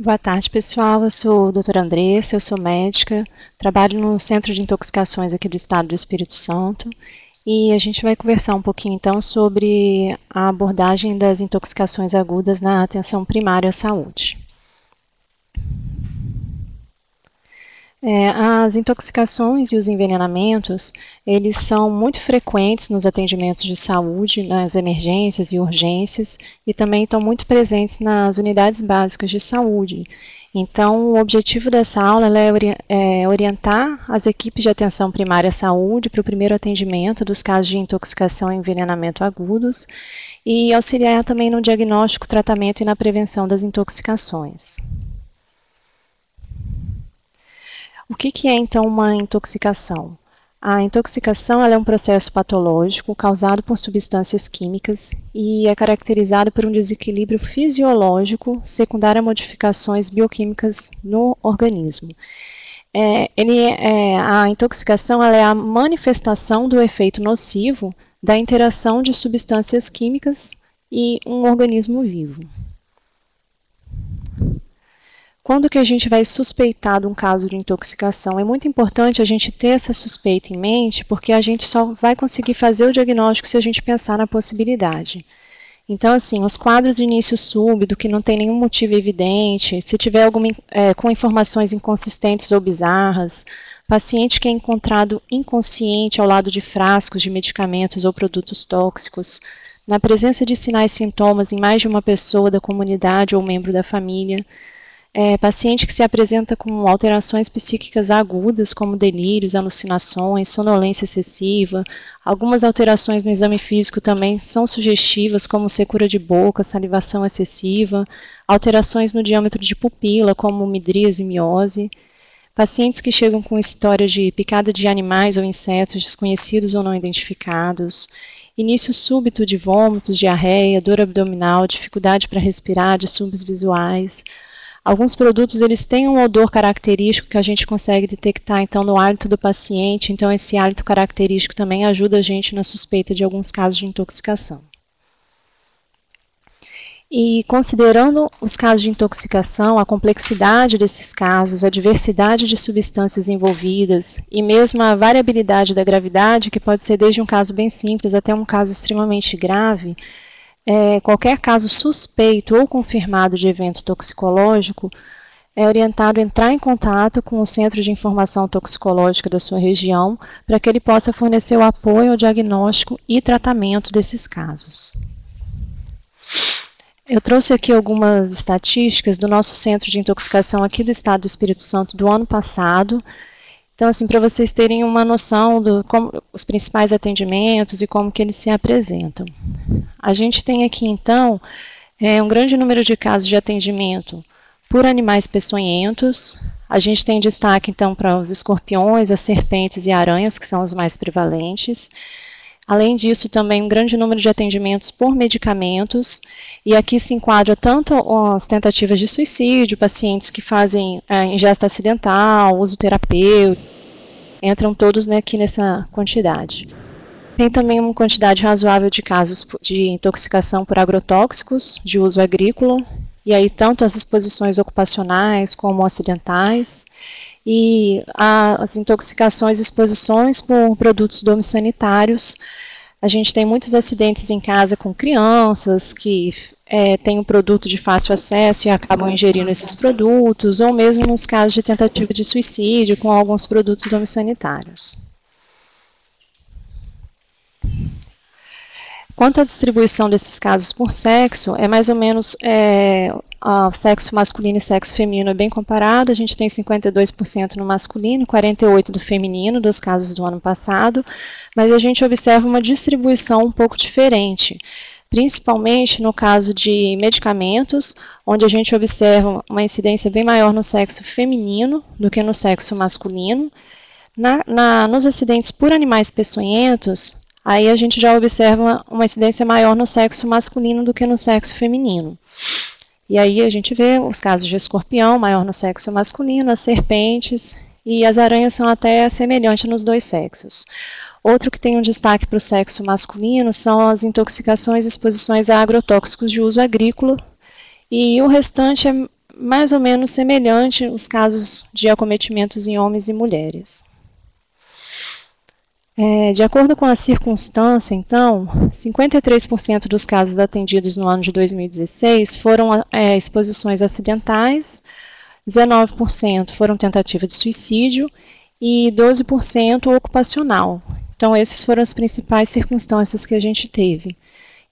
Boa tarde, pessoal. Eu sou a doutora Andressa, eu sou médica, trabalho no Centro de Intoxicações aqui do Estado do Espírito Santo e a gente vai conversar um pouquinho, então, sobre a abordagem das intoxicações agudas na atenção primária à saúde. As intoxicações e os envenenamentos, eles são muito frequentes nos atendimentos de saúde, nas emergências e urgências, e também estão muito presentes nas unidades básicas de saúde. Então, o objetivo dessa aula é orientar as equipes de atenção primária à saúde para o primeiro atendimento dos casos de intoxicação e envenenamento agudos, e auxiliar também no diagnóstico, tratamento e na prevenção das intoxicações. O que é, então, uma intoxicação? A intoxicação é um processo patológico causado por substâncias químicas e é caracterizado por um desequilíbrio fisiológico secundário a modificações bioquímicas no organismo. A intoxicação é a manifestação do efeito nocivo da interação de substâncias químicas e um organismo vivo. Quando que a gente vai suspeitar de um caso de intoxicação? É muito importante a gente ter essa suspeita em mente, porque a gente só vai conseguir fazer o diagnóstico se a gente pensar na possibilidade. Então, assim, os quadros de início súbito, que não tem nenhum motivo evidente, se tiver com informações inconsistentes ou bizarras, paciente que é encontrado inconsciente ao lado de frascos de medicamentos ou produtos tóxicos, na presença de sinais e sintomas em mais de uma pessoa da comunidade ou membro da família, paciente que se apresenta com alterações psíquicas agudas, como delírios, alucinações, sonolência excessiva. Algumas alterações no exame físico também são sugestivas, como secura de boca, salivação excessiva, alterações no diâmetro de pupila, como midríase e miose. Pacientes que chegam com história de picada de animais ou insetos desconhecidos ou não identificados. Início súbito de vômitos, diarreia, dor abdominal, dificuldade para respirar, distúrbios visuais. Alguns produtos eles têm um odor característico que a gente consegue detectar então no hálito do paciente, então esse hálito característico também ajuda a gente na suspeita de alguns casos de intoxicação. E considerando os casos de intoxicação, a complexidade desses casos, a diversidade de substâncias envolvidas e mesmo a variabilidade da gravidade, que pode ser desde um caso bem simples até um caso extremamente grave, qualquer caso suspeito ou confirmado de evento toxicológico é orientado a entrar em contato com o Centro de Informação Toxicológica da sua região para que ele possa fornecer o apoio ao diagnóstico e tratamento desses casos. Eu trouxe aqui algumas estatísticas do nosso Centro de Intoxicação aqui do Estado do Espírito Santo do ano passado. Então, assim, para vocês terem uma noção como os principais atendimentos e como que eles se apresentam. A gente tem aqui, então, um grande número de casos de atendimento por animais peçonhentos. A gente tem destaque, então, para os escorpiões, as serpentes e aranhas, que são os mais prevalentes. Além disso, também um grande número de atendimentos por medicamentos, e aqui se enquadra tanto as tentativas de suicídio, pacientes que fazem ingesta acidental, uso terapêutico, entram todos aqui nessa quantidade. Tem também uma quantidade razoável de casos de intoxicação por agrotóxicos de uso agrícola, e aí tanto as exposições ocupacionais como acidentais, e as intoxicações e exposições por produtos domissanitários. A gente tem muitos acidentes em casa com crianças que têm um produto de fácil acesso e acabam ingerindo esses produtos, ou mesmo nos casos de tentativa de suicídio com alguns produtos domissanitários. Quanto à distribuição desses casos por sexo, é mais ou menos sexo masculino e sexo feminino é bem comparado. A gente tem 52% no masculino, 48% do feminino, dos casos do ano passado, mas a gente observa uma distribuição um pouco diferente, principalmente no caso de medicamentos, onde a gente observa uma incidência bem maior no sexo feminino do que no sexo masculino. Nos acidentes por animais peçonhentos, aí a gente já observa uma incidência maior no sexo masculino do que no sexo feminino. E aí a gente vê os casos de escorpião, maior no sexo masculino, as serpentes, e as aranhas são até semelhantes nos dois sexos. Outro que tem um destaque para o sexo masculino são as intoxicações e exposições a agrotóxicos de uso agrícola, e o restante é mais ou menos semelhante os casos de acometimentos em homens e mulheres. De acordo com a circunstância, então, 53% dos casos atendidos no ano de 2016 foram exposições acidentais, 19% foram tentativas de suicídio e 12% ocupacional. Então, essas foram as principais circunstâncias que a gente teve.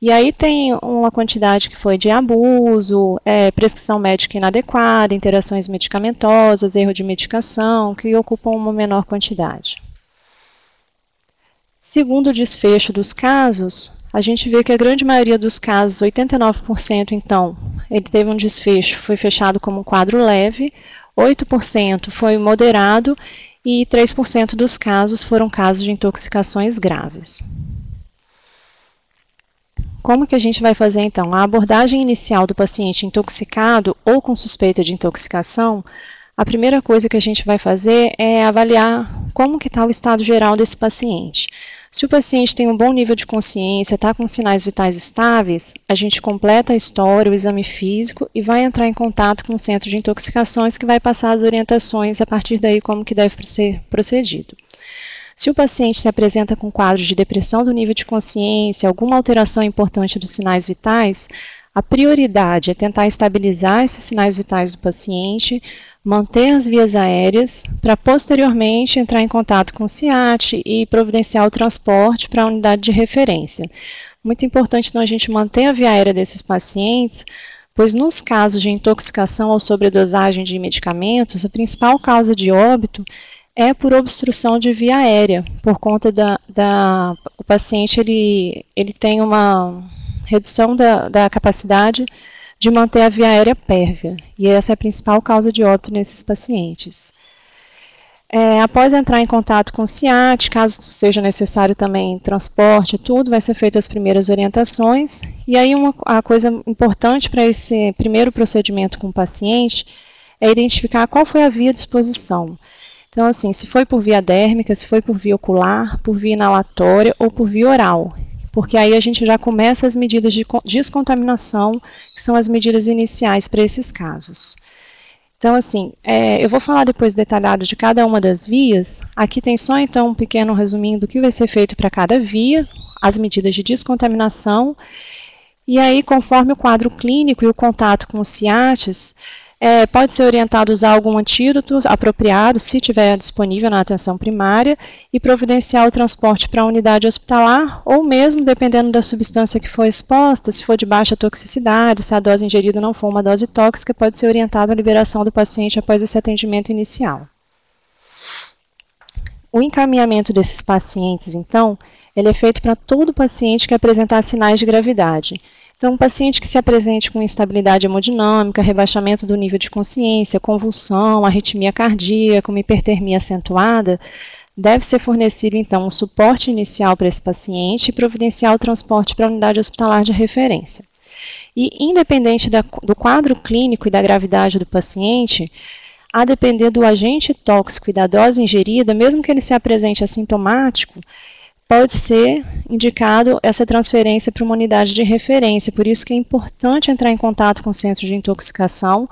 E aí tem uma quantidade que foi de abuso, prescrição médica inadequada, interações medicamentosas, erro de medicação, que ocupam uma menor quantidade. Segundo o desfecho dos casos, a gente vê que a grande maioria dos casos, 89%, então, ele teve um desfecho, foi fechado como um quadro leve, 8% foi moderado e 3% dos casos foram casos de intoxicações graves. Como que a gente vai fazer, então? A abordagem inicial do paciente intoxicado ou com suspeita de intoxicação, a primeira coisa que a gente vai fazer é avaliar como que está o estado geral desse paciente. Se o paciente tem um bom nível de consciência, está com sinais vitais estáveis, a gente completa a história, o exame físico e vai entrar em contato com o centro de intoxicações que vai passar as orientações a partir daí como que deve ser procedido. Se o paciente se apresenta com quadro de depressão do nível de consciência, alguma alteração importante dos sinais vitais, a prioridade é tentar estabilizar esses sinais vitais do paciente, manter as vias aéreas, para posteriormente entrar em contato com o CIAT e providenciar o transporte para a unidade de referência. Muito importante então, a gente manter a via aérea desses pacientes, pois nos casos de intoxicação ou sobredosagem de medicamentos, a principal causa de óbito é por obstrução de via aérea, por conta o paciente ele tem uma redução da capacidade de manter a via aérea pérvia, e essa é a principal causa de óbito nesses pacientes. Após entrar em contato com o CIAT, caso seja necessário também transporte, tudo, vai ser feito as primeiras orientações, e aí a coisa importante para esse primeiro procedimento com o paciente é identificar qual foi a via de exposição. Então, assim, se foi por via dérmica, se foi por via ocular, por via inalatória ou por via oral, porque aí a gente já começa as medidas de descontaminação, que são as medidas iniciais para esses casos. Então, assim, eu vou falar depois detalhado de cada uma das vias. Aqui tem só, então, um pequeno resuminho do que vai ser feito para cada via, as medidas de descontaminação, e aí, conforme o quadro clínico e o contato com os CIATs, pode ser orientado a usar algum antídoto apropriado, se tiver disponível na atenção primária, e providenciar o transporte para a unidade hospitalar, ou mesmo, dependendo da substância que for exposta, se for de baixa toxicidade, se a dose ingerida não for uma dose tóxica, pode ser orientado a liberação do paciente após esse atendimento inicial. O encaminhamento desses pacientes, então, ele é feito para todo paciente que apresentar sinais de gravidade. Então, um paciente que se apresente com instabilidade hemodinâmica, rebaixamento do nível de consciência, convulsão, arritmia cardíaca, uma hipertermia acentuada, deve ser fornecido, então, um suporte inicial para esse paciente e providenciar o transporte para a unidade hospitalar de referência. E, independente do quadro clínico e da gravidade do paciente, a depender do agente tóxico e da dose ingerida, mesmo que ele se apresente assintomático, pode ser indicado essa transferência para uma unidade de referência. Por isso que é importante entrar em contato com o centro de intoxicação,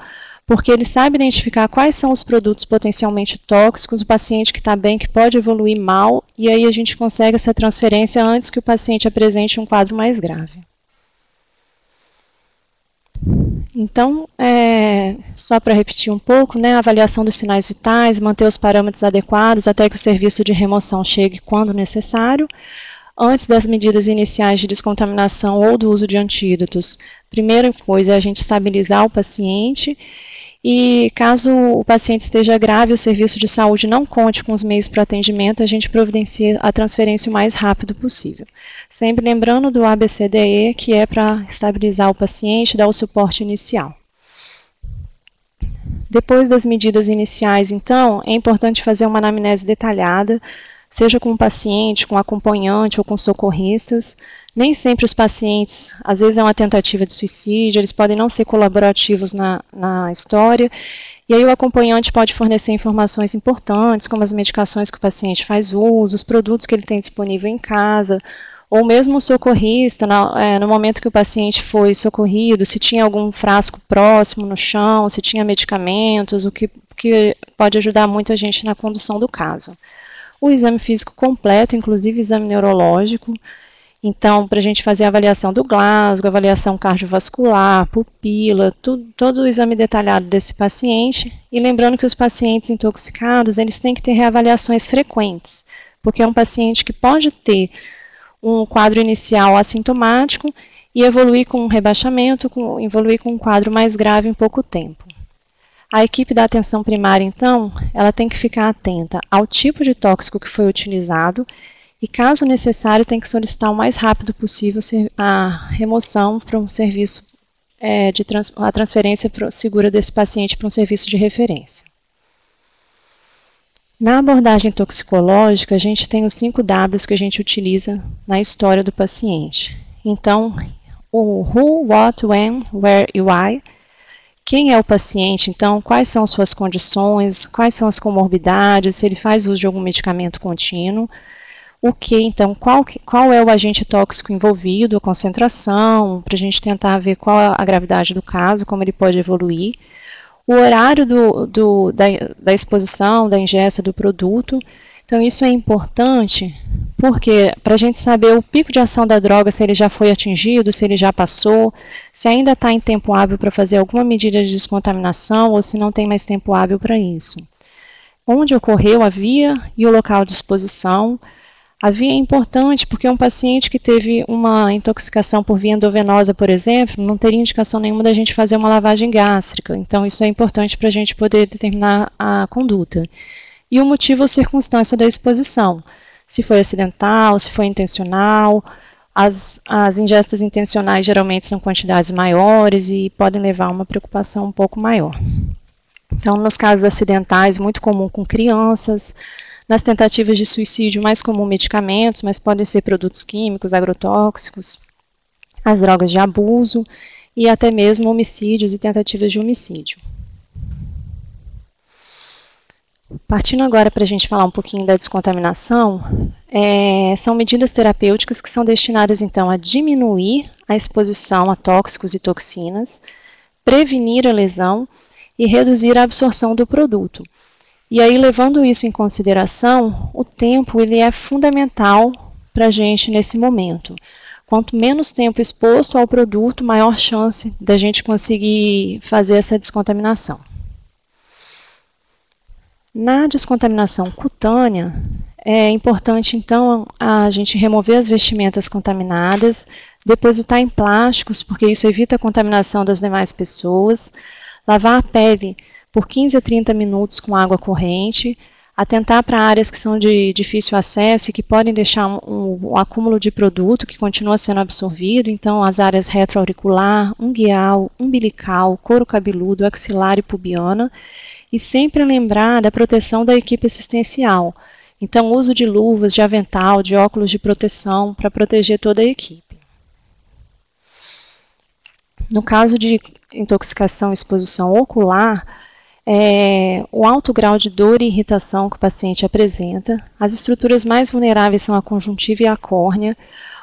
porque ele sabe identificar quais são os produtos potencialmente tóxicos, o paciente que está bem, que pode evoluir mal, e aí a gente consegue essa transferência antes que o paciente apresente um quadro mais grave. Então, só para repetir um pouco, né, a avaliação dos sinais vitais, manter os parâmetros adequados até que o serviço de remoção chegue quando necessário. Antes das medidas iniciais de descontaminação ou do uso de antídotos, primeira coisa é a gente estabilizar o paciente e caso o paciente esteja grave e o serviço de saúde não conte com os meios para atendimento, a gente providencia a transferência o mais rápido possível. Sempre lembrando do ABCDE, que é para estabilizar o paciente e dar o suporte inicial. Depois das medidas iniciais, então, é importante fazer uma anamnese detalhada, seja com o paciente, com o acompanhante ou com socorristas. Nem sempre os pacientes, às vezes é uma tentativa de suicídio, eles podem não ser colaborativos na história, e aí o acompanhante pode fornecer informações importantes, como as medicações que o paciente faz uso, os produtos que ele tem disponível em casa, ou mesmo o socorrista, no momento que o paciente foi socorrido, se tinha algum frasco próximo no chão, se tinha medicamentos, o que pode ajudar muito a gente na condução do caso. O exame físico completo, inclusive exame neurológico, então, para a gente fazer a avaliação do Glasgow, avaliação cardiovascular, pupila, todo o exame detalhado desse paciente, e lembrando que os pacientes intoxicados, eles têm que ter reavaliações frequentes, porque é um paciente que pode ter um quadro inicial assintomático e evoluir com um rebaixamento, evoluir com um quadro mais grave em pouco tempo. A equipe da atenção primária, então, ela tem que ficar atenta ao tipo de tóxico que foi utilizado e, caso necessário, tem que solicitar o mais rápido possível a remoção para um serviço, a transferência segura desse paciente para um serviço de referência. Na abordagem toxicológica, a gente tem os 5 Ws que a gente utiliza na história do paciente. Então, o who, what, when, where e why. Quem é o paciente, então, quais são suas condições, quais são as comorbidades, se ele faz uso de algum medicamento contínuo. O que, então, qual é o agente tóxico envolvido, a concentração, para a gente tentar ver qual é a gravidade do caso, como ele pode evoluir. O horário da exposição, da ingesta do produto. Então, isso é importante, porque para a gente saber o pico de ação da droga, se ele já foi atingido, se ele já passou, se ainda está em tempo hábil para fazer alguma medida de descontaminação, ou se não tem mais tempo hábil para isso. Onde ocorreu a via e o local de exposição. A via é importante porque um paciente que teve uma intoxicação por via endovenosa, por exemplo, não teria indicação nenhuma da gente fazer uma lavagem gástrica. Então, isso é importante para a gente poder determinar a conduta. E o motivo ou circunstância da exposição. Se foi acidental, se foi intencional. As ingestas intencionais geralmente são quantidades maiores e podem levar a uma preocupação um pouco maior. Então, nos casos acidentais, muito comum com crianças. Nas tentativas de suicídio, mais comum medicamentos, mas podem ser produtos químicos, agrotóxicos, as drogas de abuso e até mesmo homicídios e tentativas de homicídio. Partindo agora para a gente falar um pouquinho da descontaminação, são medidas terapêuticas que são destinadas então a diminuir a exposição a tóxicos e toxinas, prevenir a lesão e reduzir a absorção do produto. E aí, levando isso em consideração, o tempo ele é fundamental para a gente nesse momento. Quanto menos tempo exposto ao produto, maior chance da gente conseguir fazer essa descontaminação. Na descontaminação cutânea, é importante, então, a gente remover as vestimentas contaminadas, depositar em plásticos, porque isso evita a contaminação das demais pessoas, lavar a pele por 15 a 30 minutos com água corrente, atentar para áreas que são de difícil acesso e que podem deixar um acúmulo de produto que continua sendo absorvido, então as áreas retroauricular, ungueal, umbilical, couro cabeludo, axilar e pubiana, e sempre lembrar da proteção da equipe assistencial, então uso de luvas, de avental, de óculos de proteção para proteger toda a equipe. No caso de intoxicação e exposição ocular, o alto grau de dor e irritação que o paciente apresenta, as estruturas mais vulneráveis são a conjuntiva e a córnea,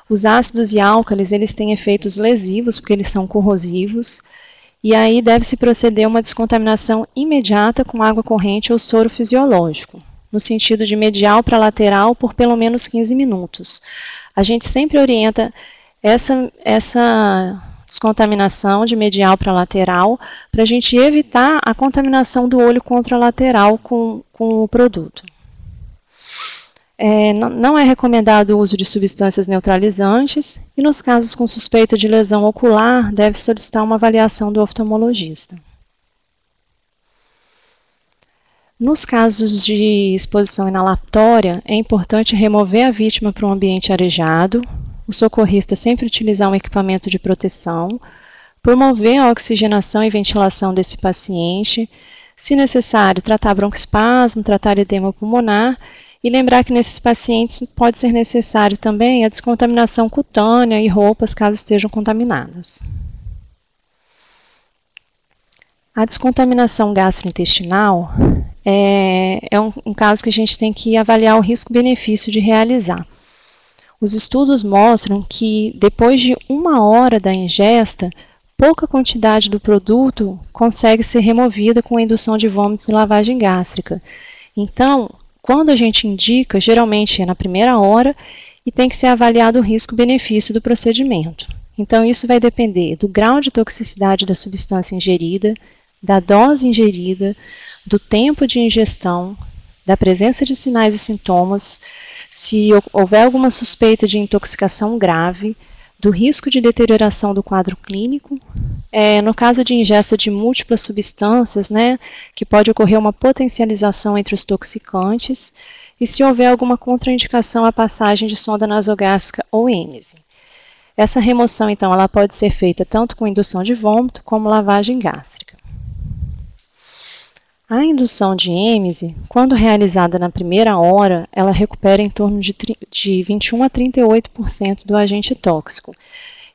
os ácidos e álcalis eles têm efeitos lesivos porque eles são corrosivos, e aí deve-se proceder a uma descontaminação imediata com água corrente ou soro fisiológico, no sentido de medial para lateral por pelo menos 15 minutos. A gente sempre orienta essa descontaminação de medial para lateral, para a gente evitar a contaminação do olho contralateral com o produto. Não é recomendado o uso de substâncias neutralizantes e nos casos com suspeita de lesão ocular, deve solicitar uma avaliação do oftalmologista. Nos casos de exposição inalatória, é importante remover a vítima para um ambiente arejado, o socorrista sempre utilizar um equipamento de proteção, promover a oxigenação e ventilação desse paciente, se necessário, tratar broncoespasmo, tratar edema pulmonar, e lembrar que nesses pacientes pode ser necessário também a descontaminação cutânea e roupas, caso estejam contaminadas. A descontaminação gastrointestinal é um caso que a gente tem que avaliar o risco-benefício de realizar. Os estudos mostram que depois de 1 hora da ingesta, pouca quantidade do produto consegue ser removida com a indução de vômitos e lavagem gástrica. Então, quando a gente indica, geralmente é na primeira hora e tem que ser avaliado o risco-benefício do procedimento. Então, isso vai depender do grau de toxicidade da substância ingerida, da dose ingerida, do tempo de ingestão, da presença de sinais e sintomas, se houver alguma suspeita de intoxicação grave, do risco de deterioração do quadro clínico, no caso de ingesta de múltiplas substâncias, que pode ocorrer uma potencialização entre os toxicantes, e se houver alguma contraindicação à passagem de sonda nasogástrica ou êmese. Essa remoção, então, ela pode ser feita tanto com indução de vômito como lavagem gástrica. A indução de êmese, quando realizada na primeira hora, ela recupera em torno de 21 a 38% do agente tóxico.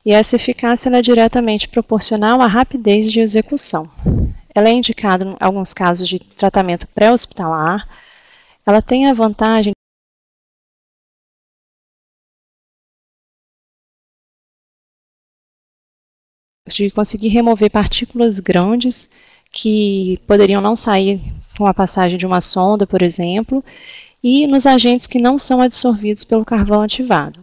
E essa eficácia ela é diretamente proporcional à rapidez de execução. Ela é indicada em alguns casos de tratamento pré-hospitalar. Ela tem a vantagem de conseguir remover partículas grandes que poderiam não sair com a passagem de uma sonda, por exemplo, e nos agentes que não são absorvidos pelo carvão ativado.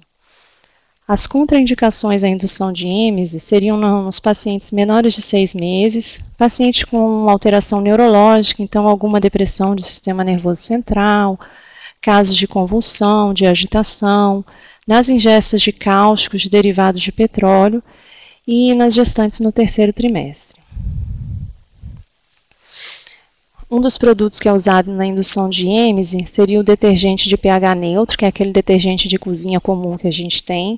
As contraindicações à indução de êmese seriam nos pacientes menores de 6 meses, paciente com alteração neurológica, então alguma depressão do sistema nervoso central, casos de convulsão, de agitação, nas ingestas de cáusticos, de derivados de petróleo e nas gestantes no terceiro trimestre. Um dos produtos que é usado na indução de êmese seria o detergente de pH neutro, que é aquele detergente de cozinha comum que a gente tem.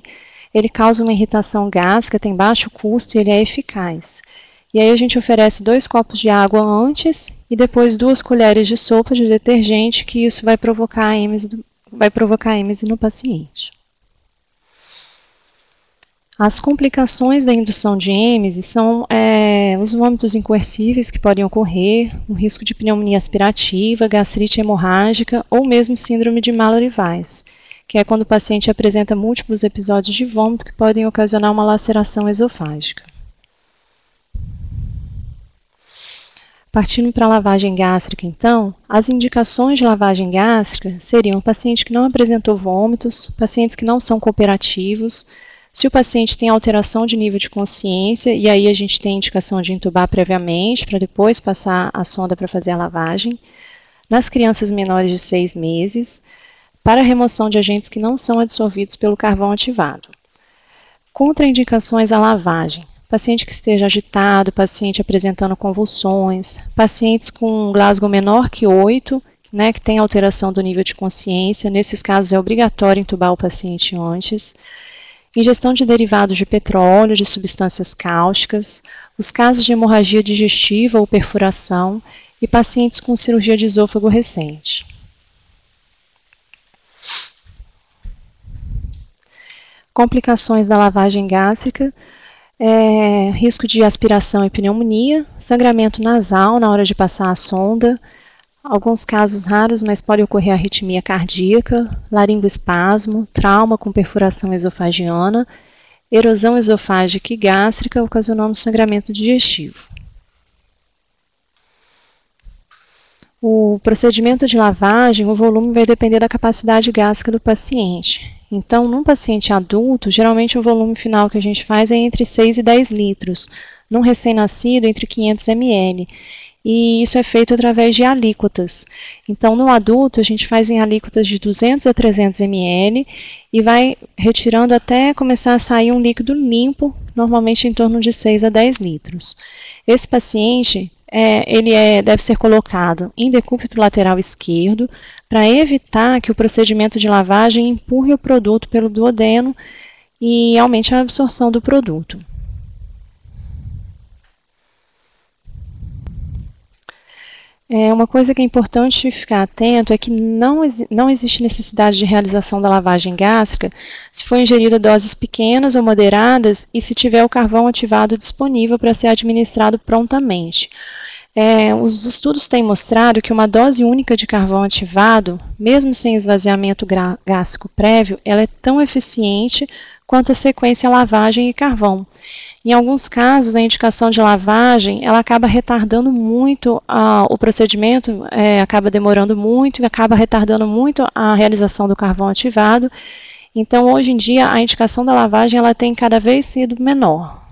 Ele causa uma irritação gástrica, tem baixo custo e ele é eficaz. E aí a gente oferece 2 copos de água antes e depois 2 colheres de sopa de detergente, que isso vai provocar êmese no paciente. As complicações da indução de êmese são os vômitos incoercíveis que podem ocorrer, o risco de pneumonia aspirativa, gastrite hemorrágica ou mesmo síndrome de Mallory-Weiss, que é quando o paciente apresenta múltiplos episódios de vômito que podem ocasionar uma laceração esofágica. Partindo para a lavagem gástrica, então, as indicações de lavagem gástrica seriam paciente que não apresentou vômitos, pacientes que não são cooperativos, se o paciente tem alteração de nível de consciência, e aí a gente tem indicação de intubar previamente, para depois passar a sonda para fazer a lavagem, nas crianças menores de 6 meses, para a remoção de agentes que não são absorvidos pelo carvão ativado. Contraindicações à lavagem: paciente que esteja agitado, paciente apresentando convulsões, pacientes com Glasgow menor que 8, que tem alteração do nível de consciência, nesses casos é obrigatório intubar o paciente antes. Ingestão de derivados de petróleo, de substâncias cáusticas, os casos de hemorragia digestiva ou perfuração e pacientes com cirurgia de esôfago recente. Complicações da lavagem gástrica, risco de aspiração e pneumonia, sangramento nasal na hora de passar a sonda, alguns casos raros, mas pode ocorrer arritmia cardíaca, laringoespasmo, trauma com perfuração esofagiana, erosão esofágica e gástrica, ocasionando sangramento digestivo. O procedimento de lavagem, o volume vai depender da capacidade gástrica do paciente. Então, num paciente adulto, geralmente o volume final que a gente faz é entre 6 e 10 litros, num recém-nascido entre 500 ml. E isso é feito através de alíquotas. Então, no adulto, a gente faz em alíquotas de 200 a 300 ml e vai retirando até começar a sair um líquido limpo, normalmente em torno de 6 a 10 litros. Esse paciente, deve ser colocado em decúbito lateral esquerdo para evitar que o procedimento de lavagem empurre o produto pelo duodeno e aumente a absorção do produto. Uma coisa que é importante ficar atento é que não existe necessidade de realização da lavagem gástrica se for ingerida doses pequenas ou moderadas e se tiver o carvão ativado disponível para ser administrado prontamente. Os estudos têm mostrado que uma dose única de carvão ativado, mesmo sem esvaziamento gástrico prévio, ela é tão eficiente quanto a sequência lavagem e carvão. Em alguns casos, a indicação de lavagem, ela acaba retardando muito o procedimento, acaba demorando muito e acaba retardando muito a realização do carvão ativado. Então, hoje em dia, a indicação da lavagem ela tem cada vez sido menor.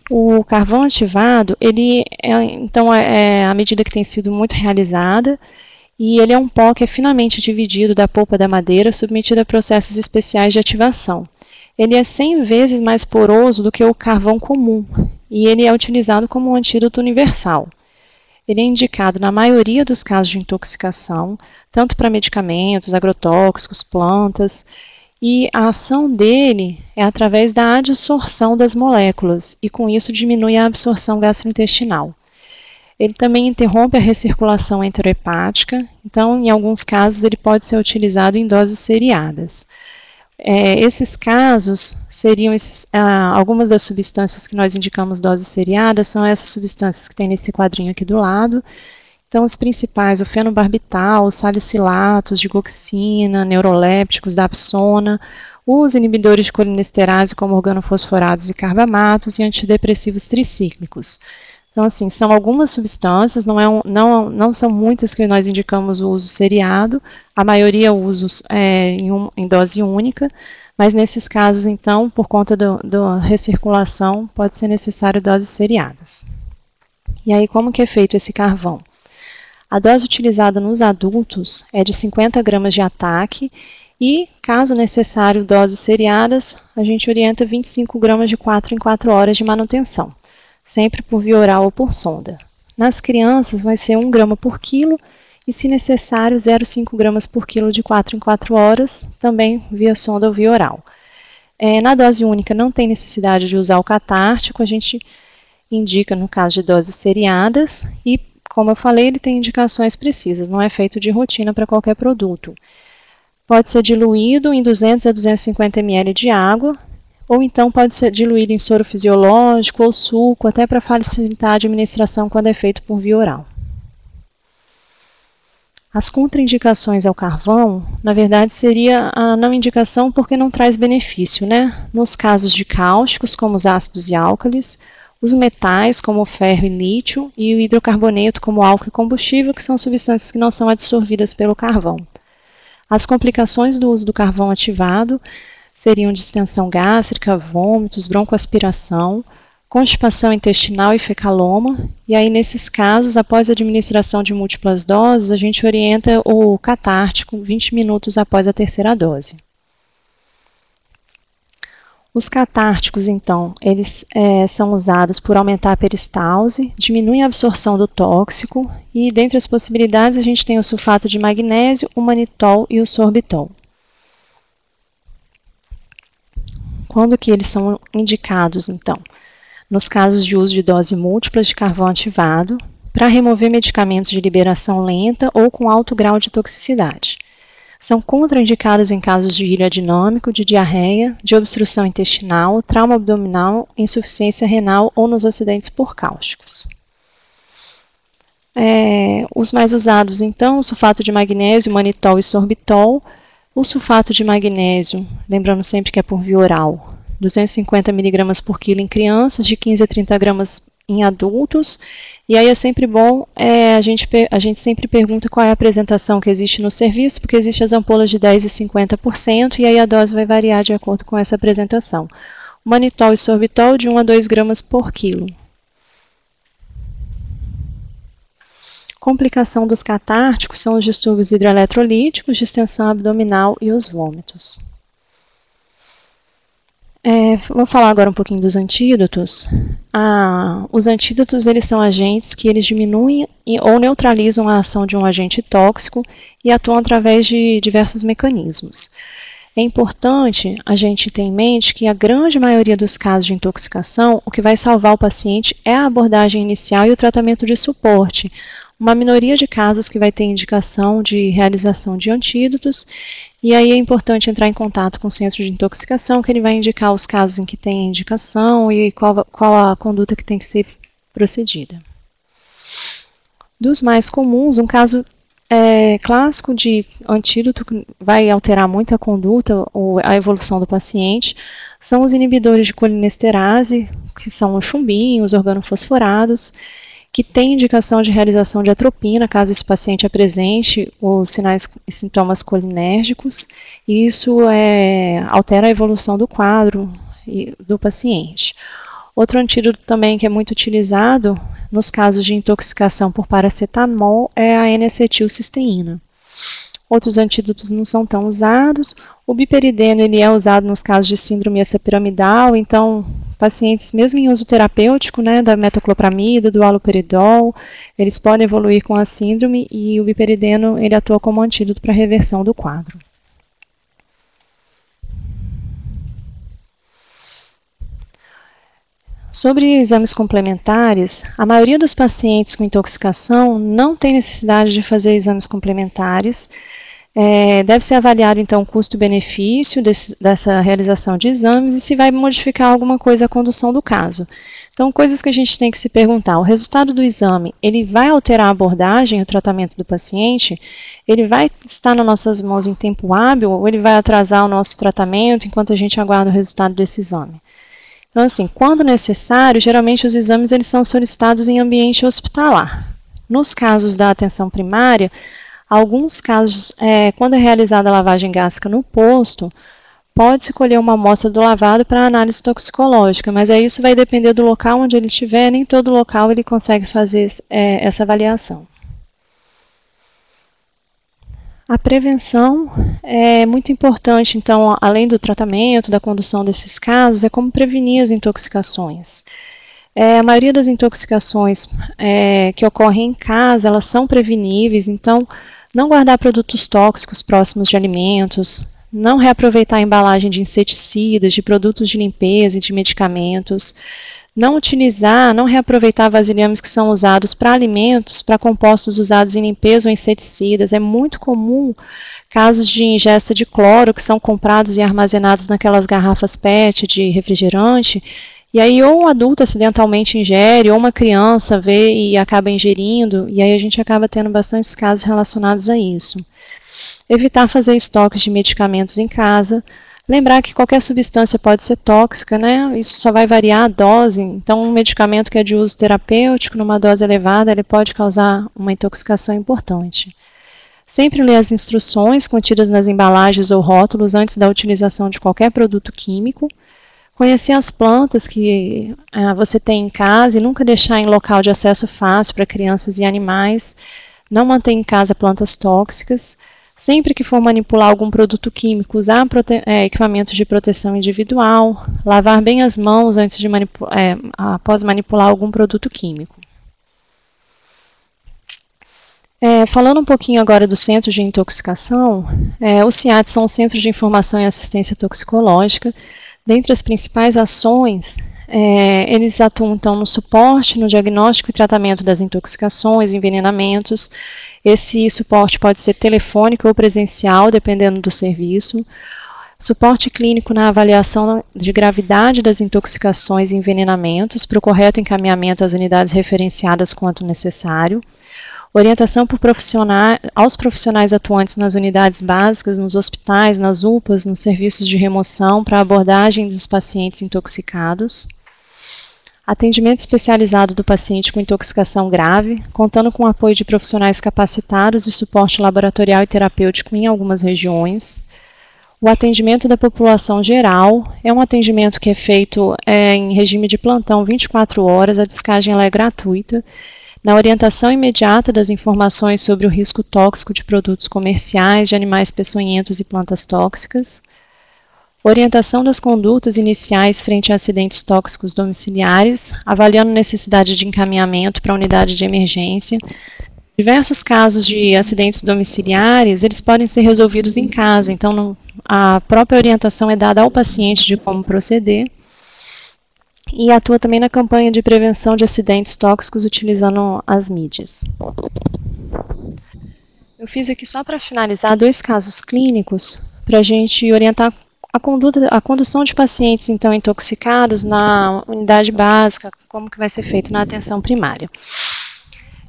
O carvão ativado, ele então, à medida que tem sido muito realizada, e ele é um pó que é finamente dividido da polpa da madeira, submetido a processos especiais de ativação. Ele é 100 vezes mais poroso do que o carvão comum, e ele é utilizado como um antídoto universal. Ele é indicado na maioria dos casos de intoxicação, tanto para medicamentos, agrotóxicos, plantas, e a ação dele é através da adsorção das moléculas, e com isso diminui a absorção gastrointestinal. Ele também interrompe a recirculação enterohepática, então, em alguns casos, ele pode ser utilizado em doses seriadas. Esses casos seriam algumas das substâncias que nós indicamos doses seriadas, são essas substâncias que tem nesse quadrinho aqui do lado. Então, os principais, o fenobarbital, os salicilatos, digoxina, neurolépticos, dapsona, os inibidores de colinesterase, como organofosforados e carbamatos, e antidepressivos tricíclicos. Então, assim, são algumas substâncias, não são muitas que nós indicamos o uso seriado, a maioria usos em dose única, mas nesses casos, então, por conta da recirculação, pode ser necessário doses seriadas. E aí, como que é feito esse carvão? A dose utilizada nos adultos é de 50 gramas de ataque e, caso necessário, doses seriadas, a gente orienta 25 gramas de 4 em 4 horas de manutenção, sempre por via oral ou por sonda. Nas crianças vai ser 1 grama por quilo e, se necessário, 0,5 gramas por quilo de 4 em 4 horas, também via sonda ou via oral. Na dose única não tem necessidade de usar o catártico, a gente indica no caso de doses seriadas e, como eu falei, ele tem indicações precisas, não é feito de rotina para qualquer produto. Pode ser diluído em 200 a 250 ml de água, ou então pode ser diluído em soro fisiológico ou suco, até para facilitar a administração quando é feito por via oral. As contraindicações ao carvão, na verdade, seria a não indicação porque não traz benefício, né? Nos casos de cáusticos, como os ácidos e álcalis, os metais, como o ferro e lítio, e o hidrocarboneto, como álcool e combustível, que são substâncias que não são absorvidas pelo carvão. As complicações do uso do carvão ativado seriam distensão gástrica, vômitos, broncoaspiração, constipação intestinal e fecaloma, e aí nesses casos, após a administração de múltiplas doses, a gente orienta o catártico 20 minutos após a terceira dose. Os catárticos, então, eles são usados por aumentar a peristalse, diminuem a absorção do tóxico, e dentre as possibilidades a gente tem o sulfato de magnésio, o manitol e o sorbitol. Quando que eles são indicados, então? Nos casos de uso de dose múltiplas de carvão ativado, para remover medicamentos de liberação lenta ou com alto grau de toxicidade. São contraindicados em casos de ilho adinâmico, de diarreia, de obstrução intestinal, trauma abdominal, insuficiência renal ou nos acidentes por cáusticos. Os mais usados, então, o sulfato de magnésio, manitol e sorbitol. O sulfato de magnésio, lembrando sempre que é por via oral, 250 mg por quilo em crianças, de 15 a 30 gramas em adultos. E aí é sempre bom, a gente sempre pergunta qual é a apresentação que existe no serviço, porque existem as ampolas de 10% e 50%, e aí a dose vai variar de acordo com essa apresentação. O manitol e sorbitol de 1 a 2 gramas por quilo. Complicação dos catárticos são os distúrbios hidroeletrolíticos, distensão abdominal e os vômitos. Vou falar agora um pouquinho dos antídotos. Os antídotos eles são agentes que eles diminuem ou neutralizam a ação de um agente tóxico e atuam através de diversos mecanismos. É importante a gente ter em mente que a grande maioria dos casos de intoxicação, o que vai salvar o paciente é a abordagem inicial e o tratamento de suporte, uma minoria de casos que vai ter indicação de realização de antídotos, e aí é importante entrar em contato com o centro de intoxicação, que ele vai indicar os casos em que tem indicação e qual a conduta que tem que ser procedida. Dos mais comuns, um caso clássico de antídoto que vai alterar muito a conduta ou a evolução do paciente são os inibidores de colinesterase, que são os chumbinhos, os organofosforados, que tem indicação de realização de atropina, caso esse paciente apresente os sinais e sintomas colinérgicos, e isso altera a evolução do quadro do paciente. Outro antídoto também que é muito utilizado nos casos de intoxicação por paracetamol é a N-acetilcisteína. Outros antídotos não são tão usados. O biperideno ele é usado nos casos de síndrome extrapiramidal, então pacientes mesmo em uso terapêutico, da metoclopramida, do haloperidol, eles podem evoluir com a síndrome e o biperideno ele atua como antídoto para a reversão do quadro. Sobre exames complementares, a maioria dos pacientes com intoxicação não tem necessidade de fazer exames complementares. Deve ser avaliado, então, o custo-benefício dessa realização de exames e se vai modificar alguma coisa a condução do caso. Então, coisas que a gente tem que se perguntar. O resultado do exame, ele vai alterar a abordagem, o tratamento do paciente? Ele vai estar nas nossas mãos em tempo hábil ou ele vai atrasar o nosso tratamento enquanto a gente aguarda o resultado desse exame? Então, assim, quando necessário, geralmente os exames eles são solicitados em ambiente hospitalar. Nos casos da atenção primária, alguns casos, quando é realizada a lavagem gástrica no posto, pode-se colher uma amostra do lavado para análise toxicológica, mas aí isso vai depender do local onde ele estiver, nem todo local ele consegue fazer essa avaliação. A prevenção é muito importante, então, além do tratamento, da condução desses casos, é como prevenir as intoxicações. A maioria das intoxicações que ocorrem em casa, elas são preveníveis, então, não guardar produtos tóxicos próximos de alimentos, não reaproveitar a embalagem de inseticidas, de produtos de limpeza e de medicamentos, não reaproveitar vasilhames que são usados para alimentos, para compostos usados em limpeza ou inseticidas. É muito comum casos de ingesta de cloro que são comprados e armazenados naquelas garrafas PET de refrigerante, e aí ou um adulto acidentalmente ingere, ou uma criança vê e acaba ingerindo, e aí a gente acaba tendo bastantes casos relacionados a isso. Evitar fazer estoques de medicamentos em casa. Lembrar que qualquer substância pode ser tóxica, Isso só vai variar a dose. Então, um medicamento que é de uso terapêutico, numa dose elevada, ele pode causar uma intoxicação importante. Sempre ler as instruções contidas nas embalagens ou rótulos antes da utilização de qualquer produto químico. Conhecer as plantas que você tem em casa e nunca deixar em local de acesso fácil para crianças e animais. Não manter em casa plantas tóxicas. Sempre que for manipular algum produto químico, usar equipamentos de proteção individual, lavar bem as mãos antes de após manipular algum produto químico. Falando um pouquinho agora do Centro de Intoxicação, os CIATs são o Centro de Informação e Assistência Toxicológica. Dentre as principais ações, eles atuam então no suporte, no diagnóstico e tratamento das intoxicações, envenenamentos. Esse suporte pode ser telefônico ou presencial, dependendo do serviço. Suporte clínico na avaliação de gravidade das intoxicações e envenenamentos para o correto encaminhamento às unidades referenciadas quanto necessário. Orientação aos profissionais atuantes nas unidades básicas, nos hospitais, nas UPAs, nos serviços de remoção para a abordagem dos pacientes intoxicados. Atendimento especializado do paciente com intoxicação grave, contando com o apoio de profissionais capacitados e suporte laboratorial e terapêutico em algumas regiões. O atendimento da população geral é um atendimento que é feito em regime de plantão 24 horas, a descagem é gratuita, na orientação imediata das informações sobre o risco tóxico de produtos comerciais, de animais peçonhentos e plantas tóxicas. Orientação das condutas iniciais frente a acidentes tóxicos domiciliares, avaliando necessidade de encaminhamento para a unidade de emergência. Diversos casos de acidentes domiciliares, eles podem ser resolvidos em casa, então a própria orientação é dada ao paciente de como proceder. e atua também na campanha de prevenção de acidentes tóxicos utilizando as mídias. Eu fiz aqui só para finalizar 2 casos clínicos para a gente orientar a condução de pacientes então intoxicados na unidade básica, como que vai ser feito na atenção primária.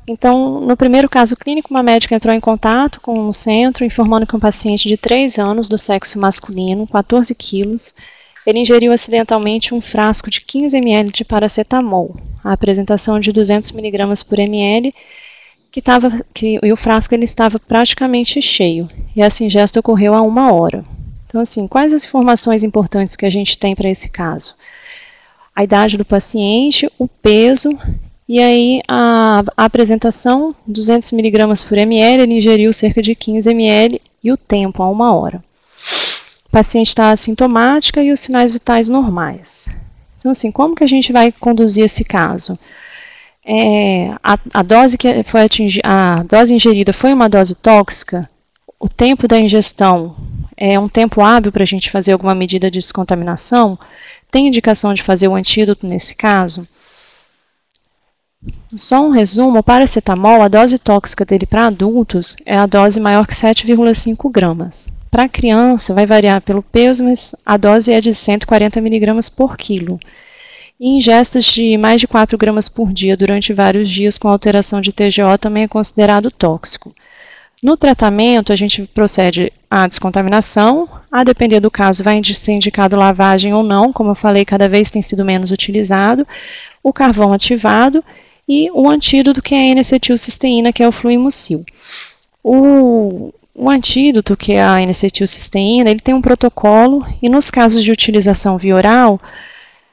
Então, no primeiro caso clínico, uma médica entrou em contato com o centro, informando que um paciente de 3 anos, do sexo masculino, 14 quilos, ele ingeriu acidentalmente um frasco de 15 ml de paracetamol, a apresentação de 200 mg por ml, e o frasco ele estava praticamente cheio, e essa ingesta ocorreu há 1 hora. Então, assim, quais as informações importantes que a gente tem para esse caso? A idade do paciente, o peso, e aí a apresentação, 200 mg por ml, ele ingeriu cerca de 15 ml, e o tempo, há 1 hora. O paciente está assintomática e os sinais vitais normais. Então, assim, como que a gente vai conduzir esse caso? A dose ingerida foi uma dose tóxica? O tempo da ingestão é um tempo hábil para a gente fazer alguma medida de descontaminação? Tem indicação de fazer o antídoto nesse caso? Só um resumo, o paracetamol, a dose tóxica dele para adultos é a dose maior que 7,5 gramas. Para criança vai variar pelo peso, mas a dose é de 140 mg por quilo. E ingestas de mais de 4 gramas por dia durante vários dias com alteração de TGO também é considerado tóxico. No tratamento, a gente procede à descontaminação, a depender do caso vai ser indicado lavagem ou não, como eu falei, cada vez tem sido menos utilizado, o carvão ativado e o antídoto que é a N-acetilcisteína, que é o fluimucil. O antídoto, que é a N-acetilcisteína, ele tem um protocolo e nos casos de utilização via oral,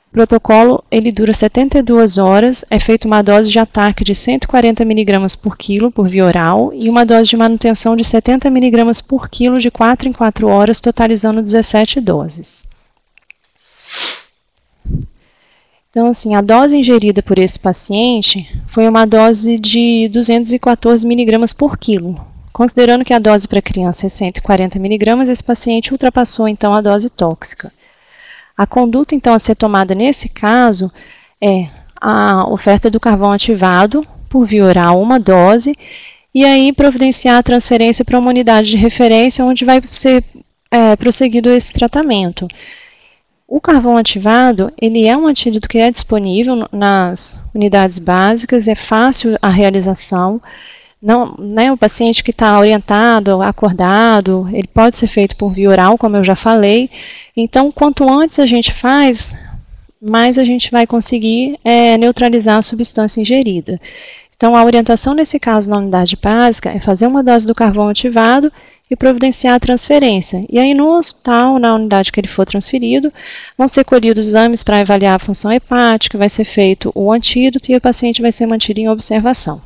o protocolo ele dura 72 horas, é feita uma dose de ataque de 140 mg por quilo por via oral e uma dose de manutenção de 70 mg por quilo de 4 em 4 horas, totalizando 17 doses. Então, assim, a dose ingerida por esse paciente foi uma dose de 214 mg por quilo. Considerando que a dose para criança é 140 mg, esse paciente ultrapassou, então, a dose tóxica. A conduta, então, a ser tomada nesse caso é a oferta do carvão ativado por via oral, uma dose, e aí providenciar a transferência para uma unidade de referência onde vai ser prosseguido esse tratamento. O carvão ativado, ele é um antídoto que é disponível nas unidades básicas, é fácil a realização. Não, né, o paciente que está orientado, acordado, ele pode ser feito por via oral, como eu já falei. Então, quanto antes a gente faz, mais a gente vai conseguir neutralizar a substância ingerida. Então, a orientação nesse caso na unidade básica é fazer uma dose do carvão ativado e providenciar a transferência. E aí no hospital, na unidade que ele for transferido, vão ser colhidos exames para avaliar a função hepática, vai ser feito o antídoto e o paciente vai ser mantido em observação.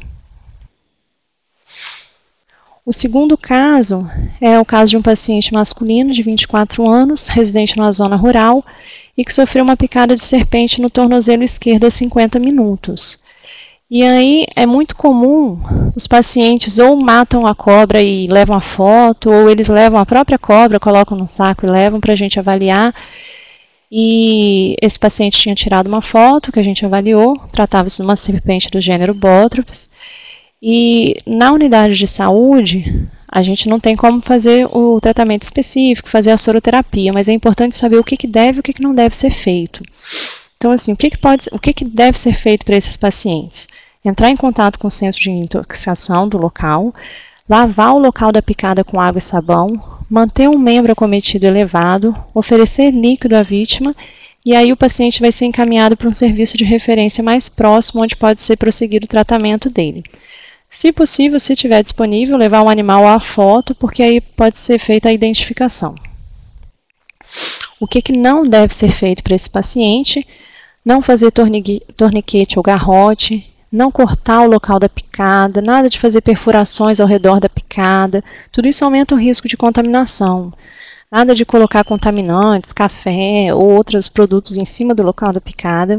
O segundo caso é o caso de um paciente masculino de 24 anos, residente na zona rural, e que sofreu uma picada de serpente no tornozelo esquerdo há 50 minutos. E aí é muito comum os pacientes ou matam a cobra e levam a foto, ou eles levam a própria cobra, colocam no saco e levam para a gente avaliar. E esse paciente tinha tirado uma foto que a gente avaliou, tratava-se de uma serpente do gênero Bothrops. E na unidade de saúde, a gente não tem como fazer o tratamento específico, fazer a soroterapia, mas é importante saber o que deve e o que não deve ser feito. Então, assim, o que deve ser feito para esses pacientes? Entrar em contato com o centro de intoxicação do local, lavar o local da picada com água e sabão, manter um membro acometido elevado, oferecer líquido à vítima, e aí o paciente vai ser encaminhado para um serviço de referência mais próximo, onde pode ser prosseguido o tratamento dele. Se possível, se tiver disponível, levar um animal à foto, porque aí pode ser feita a identificação. O que não deve ser feito para esse paciente? Não fazer torniquete ou garrote, não cortar o local da picada, nada de fazer perfurações ao redor da picada, tudo isso aumenta o risco de contaminação. Nada de colocar contaminantes, café ou outros produtos em cima do local da picada.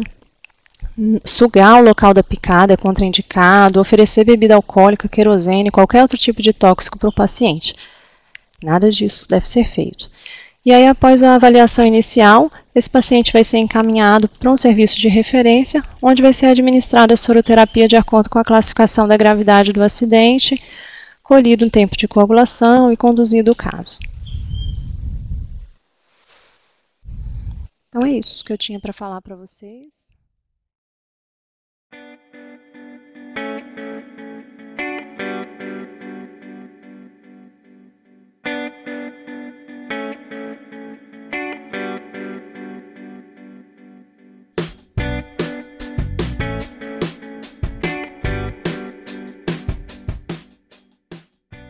Sugar o local da picada é contraindicado, oferecer bebida alcoólica, querosene, qualquer outro tipo de tóxico para o paciente. Nada disso deve ser feito. E aí, após a avaliação inicial, esse paciente vai ser encaminhado para um serviço de referência, onde vai ser administrada a soroterapia de acordo com a classificação da gravidade do acidente, colhido o tempo de coagulação e conduzido o caso. Então é isso que eu tinha para falar para vocês.